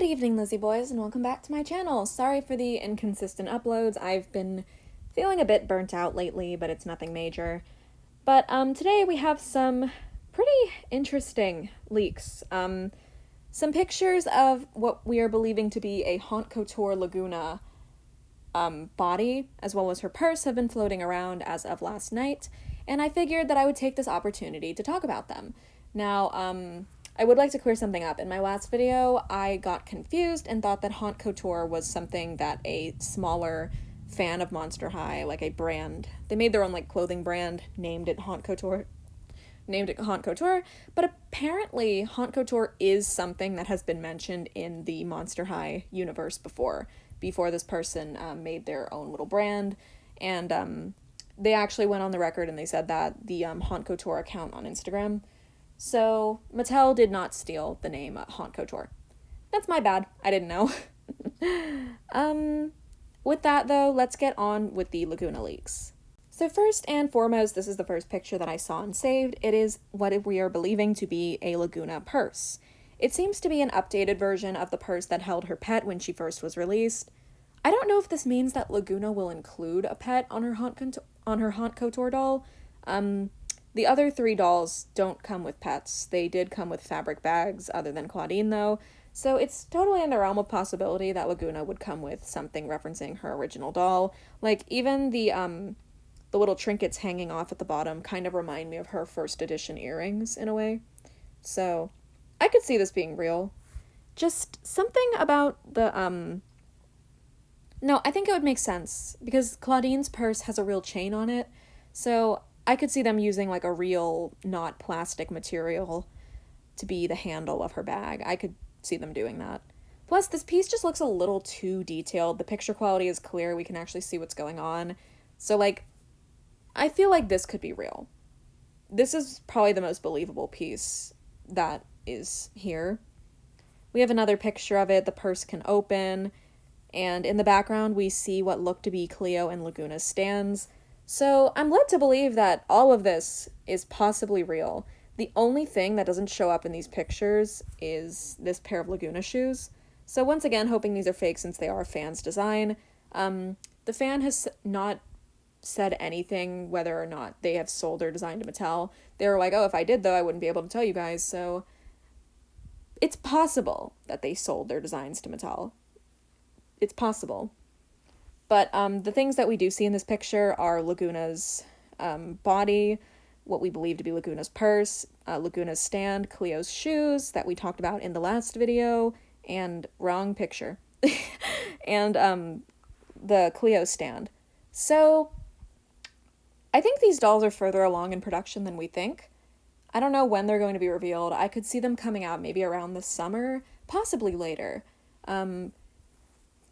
Good evening, Lizzie boys, and welcome back to my channel. Sorry for the inconsistent uploads. I've been feeling a bit burnt out lately, but it's nothing major. But today we have some pretty interesting leaks. Some pictures of what we are believing to be a Couture Lagoona body, as well as her purse, have been floating around as of last night, and I figured that I would take this opportunity to talk about them. Now, I would like to clear something up. In my last video, I got confused and thought that Haute Couture was something that a smaller fan of Monster High, like a brand, they made their own like clothing brand, named it Haute Couture, but apparently Haute Couture is something that has been mentioned in the Monster High universe before this person made their own little brand, and they actually went on the record and they said that the Haute Couture account on Instagram. So Mattel did not steal the name Haute Couture. That's my bad. I didn't know. With that though, let's get on with the Lagoona leaks. So first and foremost, this is the first picture that I saw and saved. It is what we are believing to be a Lagoona purse. It seems to be an updated version of the purse that held her pet when she first was released. I don't know if this means that Lagoona will include a pet on her Haute Couture doll. The other three dolls don't come with pets. They did come with fabric bags, other than Claudine though, so it's totally in the realm of possibility that Lagoona would come with something referencing her original doll. Like, even the little trinkets hanging off at the bottom kind of remind me of her first edition earrings in a way. So, I could see this being real. Just something about the, no, I think it would make sense, because Claudine's purse has a real chain on it, so I could see them using like a real, not plastic material to be the handle of her bag. I could see them doing that. Plus, this piece just looks a little too detailed. The picture quality is clear. We can actually see what's going on. So, like, I feel like this could be real. This is probably the most believable piece that is here. We have another picture of it. The purse can open, and in the background we see what look to be Cleo and Lagoona's stands. So I'm led to believe that all of this is possibly real. The only thing that doesn't show up in these pictures is this pair of Lagoona shoes. So once again, hoping these are fake since they are a fan's design. The fan has not said anything whether or not they have sold their design to Mattel. They were like, oh, if I did though, I wouldn't be able to tell you guys. So it's possible that they sold their designs to Mattel. It's possible. But the things that we do see in this picture are Lagoona's body, what we believe to be Lagoona's purse, Lagoona's stand, Cleo's shoes that we talked about in the last video, and wrong picture, and the Cleo stand. So I think these dolls are further along in production than we think. I don't know when they're going to be revealed. I could see them coming out maybe around this summer, possibly later.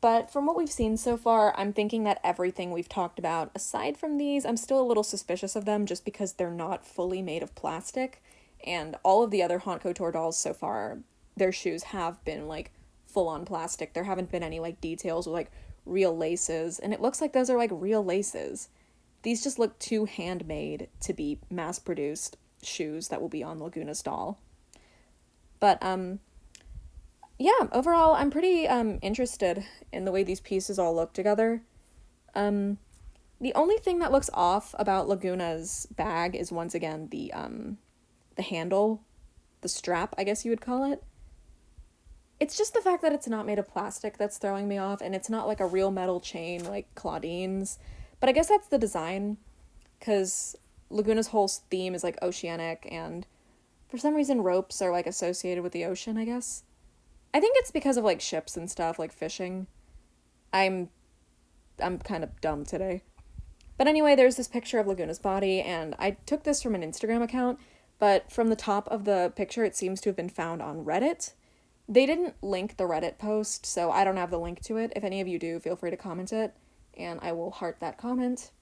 But from what we've seen so far, I'm thinking that everything we've talked about, aside from these, I'm still a little suspicious of them just because they're not fully made of plastic. And all of the other Haute Couture dolls so far, their shoes have been, like, full-on plastic. There haven't been any, like, details with, like, real laces. And it looks like those are, like, real laces. These just look too handmade to be mass-produced shoes that will be on Lagoona's doll. But, yeah, overall, I'm pretty interested in the way these pieces all look together. The only thing that looks off about Lagoona's bag is, once again, the handle, the strap, I guess you would call it. It's just the fact that it's not made of plastic that's throwing me off, and it's not like a real metal chain like Claudine's. But I guess that's the design, because Lagoona's whole theme is, like, oceanic, and for some reason ropes are, like, associated with the ocean, I guess. I think it's because of, like, ships and stuff, like fishing. I'm kind of dumb today. But anyway, there's this picture of Lagoona's body, and I took this from an Instagram account, but from the top of the picture, it seems to have been found on Reddit. They didn't link the Reddit post, so I don't have the link to it. If any of you do, feel free to comment it, and I will heart that comment.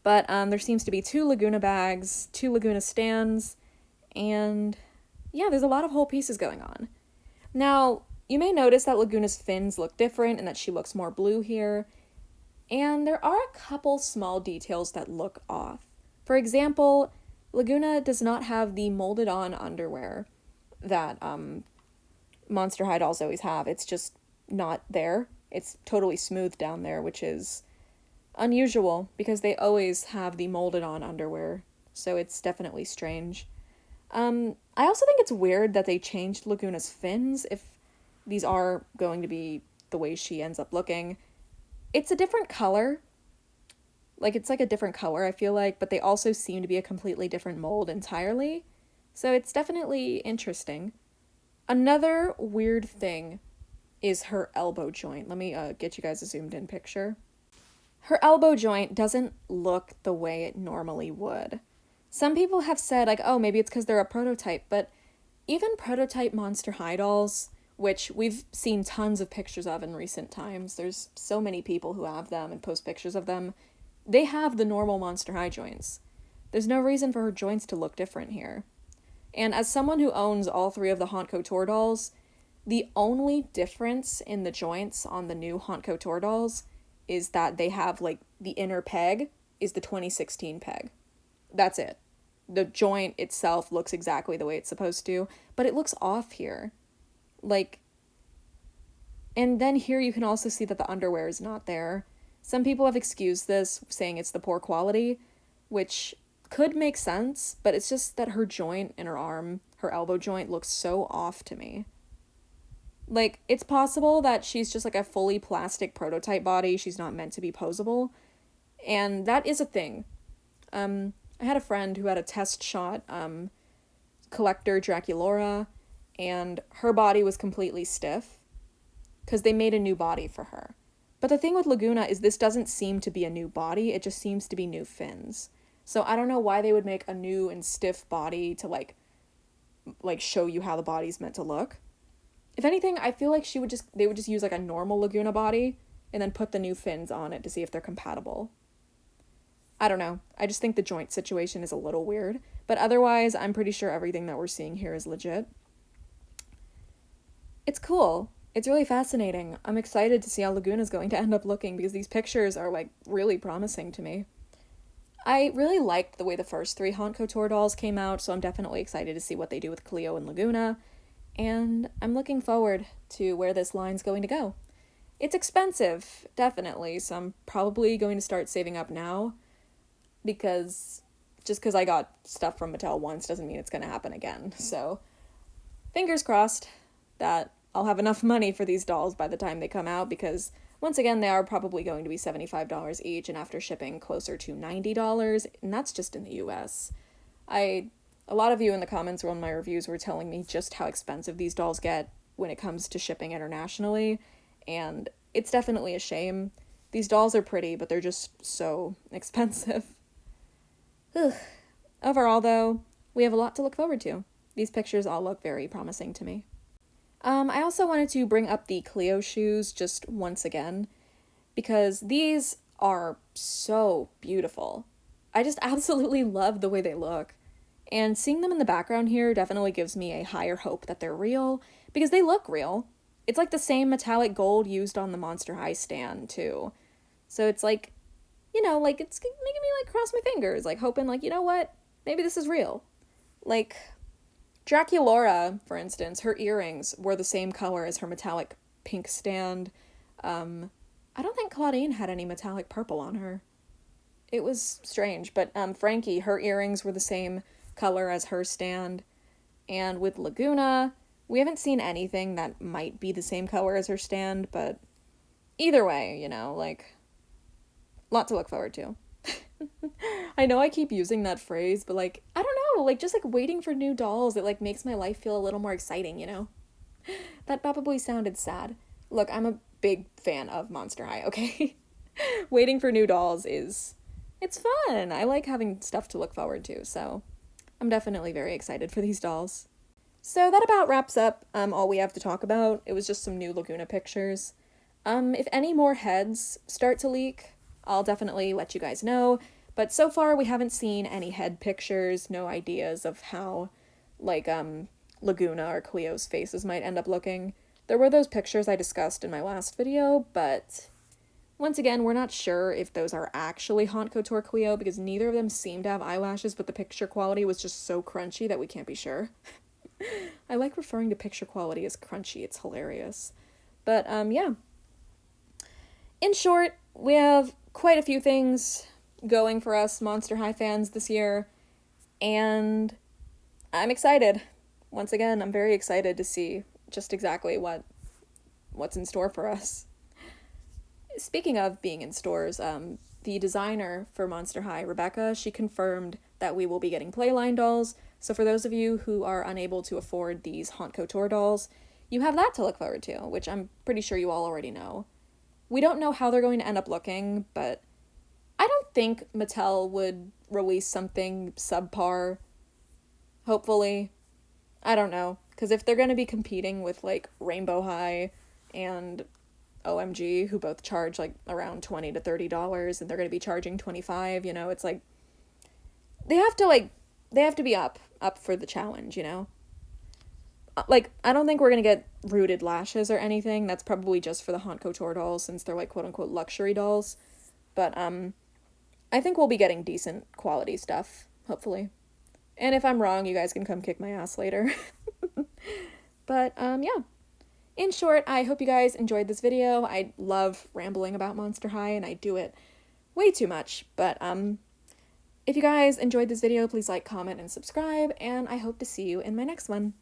But there seems to be 2 Lagoona bags, 2 Lagoona stands, and yeah, there's a lot of whole pieces going on. Now, you may notice that Lagoona's fins look different and that she looks more blue here, and there are a couple small details that look off. For example, Lagoona does not have the molded-on underwear that Monster High dolls always have. It's just not there. It's totally smooth down there, which is unusual because they always have the molded on underwear. So it's definitely strange. I also think it's weird that they changed Lagoona's fins if these are going to be the way she ends up looking. It's a different color. Like, it's like a different color, I feel like, but they also seem to be a completely different mold entirely. So it's definitely interesting. Another weird thing is her elbow joint. Let me get you guys a zoomed in picture. Her elbow joint doesn't look the way it normally would. Some people have said, like, oh, maybe it's because they're a prototype, but even prototype Monster High dolls, which we've seen tons of pictures of in recent times, there's so many people who have them and post pictures of them, they have the normal Monster High joints. There's no reason for her joints to look different here. And as someone who owns all three of the Haute Couture dolls, the only difference in the joints on the new Haute Couture dolls is that they have, like, the inner peg is the 2016 peg. That's it. The joint itself looks exactly the way it's supposed to, but it looks off here. Like, and then here you can also see that the underwear is not there. Some people have excused this, saying it's the poor quality, which could make sense, but it's just that her joint in her arm, her elbow joint, looks so off to me. Like, it's possible that she's just like a fully plastic prototype body, she's not meant to be posable, and that is a thing. I had a friend who had a test shot, collector Draculaura, and her body was completely stiff, because they made a new body for her. But the thing with Lagoona is this doesn't seem to be a new body, it just seems to be new fins. So I don't know why they would make a new and stiff body to, like show you how the body's meant to look. If anything, I feel like they would just use, like, a normal Lagoona body, and then put the new fins on it to see if they're compatible. I don't know. I just think the joint situation is a little weird. But otherwise, I'm pretty sure everything that we're seeing here is legit. It's cool. It's really fascinating. I'm excited to see how Lagoona's going to end up looking because these pictures are, like, really promising to me. I really liked the way the first three Haute Couture dolls came out, so I'm definitely excited to see what they do with Cleo and Lagoona. And I'm looking forward to where this line's going to go. It's expensive, definitely, so I'm probably going to start saving up now. Because just because I got stuff from Mattel once doesn't mean it's going to happen again. So, fingers crossed that I'll have enough money for these dolls by the time they come out, because, once again, they are probably going to be $75 each, and after shipping, closer to $90, and that's just in the US. A lot of you in the comments or on my reviews were telling me just how expensive these dolls get when it comes to shipping internationally, and it's definitely a shame. These dolls are pretty, but they're just so expensive. Ugh. Overall, though, we have a lot to look forward to. These pictures all look very promising to me. I also wanted to bring up the Cleo shoes just once again, because these are so beautiful. I just absolutely love the way they look. And seeing them in the background here definitely gives me a higher hope that they're real, because they look real. It's like the same metallic gold used on the Monster High stand, too. So it's like, you know, like, it's making me, like, cross my fingers, like, hoping, like, you know what, maybe this is real. Like, Draculaura, for instance, her earrings were the same color as her metallic pink stand. I don't think Claudine had any metallic purple on her. It was strange, but, Frankie, her earrings were the same color as her stand. And with Lagoona, we haven't seen anything that might be the same color as her stand, but either way, you know, like, lot to look forward to. I know I keep using that phrase, but, like, I don't know, like, just, like, waiting for new dolls, it, like, makes my life feel a little more exciting, you know? That probably sounded sad. Look, I'm a big fan of Monster High, okay? Waiting for new dolls it's fun. I like having stuff to look forward to, so I'm definitely very excited for these dolls. So that about wraps up all we have to talk about. It was just some new Lagoona pictures. If any more heads start to leak, I'll definitely let you guys know, but so far we haven't seen any head pictures, no ideas of how, like, Lagoona or Cleo's faces might end up looking. There were those pictures I discussed in my last video, but once again, we're not sure if those are actually Haute Couture Cleo, because neither of them seem to have eyelashes, but the picture quality was just so crunchy that we can't be sure. I like referring to picture quality as crunchy. It's hilarious. But yeah. In short, we have quite a few things going for us Monster High fans this year, and I'm excited. Once again, I'm very excited to see just exactly what's in store for us. Speaking of being in stores, the designer for Monster High, Rebecca, she confirmed that we will be getting Playline dolls. So for those of you who are unable to afford these Haute Couture dolls, you have that to look forward to, which I'm pretty sure you all already know. We don't know how they're going to end up looking, but I don't think Mattel would release something subpar. Hopefully. I don't know. Because if they're going to be competing with, like, Rainbow High and OMG, who both charge, like, around $20 to $30, and they're going to be charging $25, you know, it's like, they have to be up for the challenge, you know? Like, I don't think we're going to get rooted lashes or anything. That's probably just for the Haute Couture dolls, since they're, like, quote-unquote luxury dolls. But, I think we'll be getting decent quality stuff, hopefully. And if I'm wrong, you guys can come kick my ass later. But, yeah. In short, I hope you guys enjoyed this video. I love rambling about Monster High, and I do it way too much. But, if you guys enjoyed this video, please like, comment, and subscribe, and I hope to see you in my next one.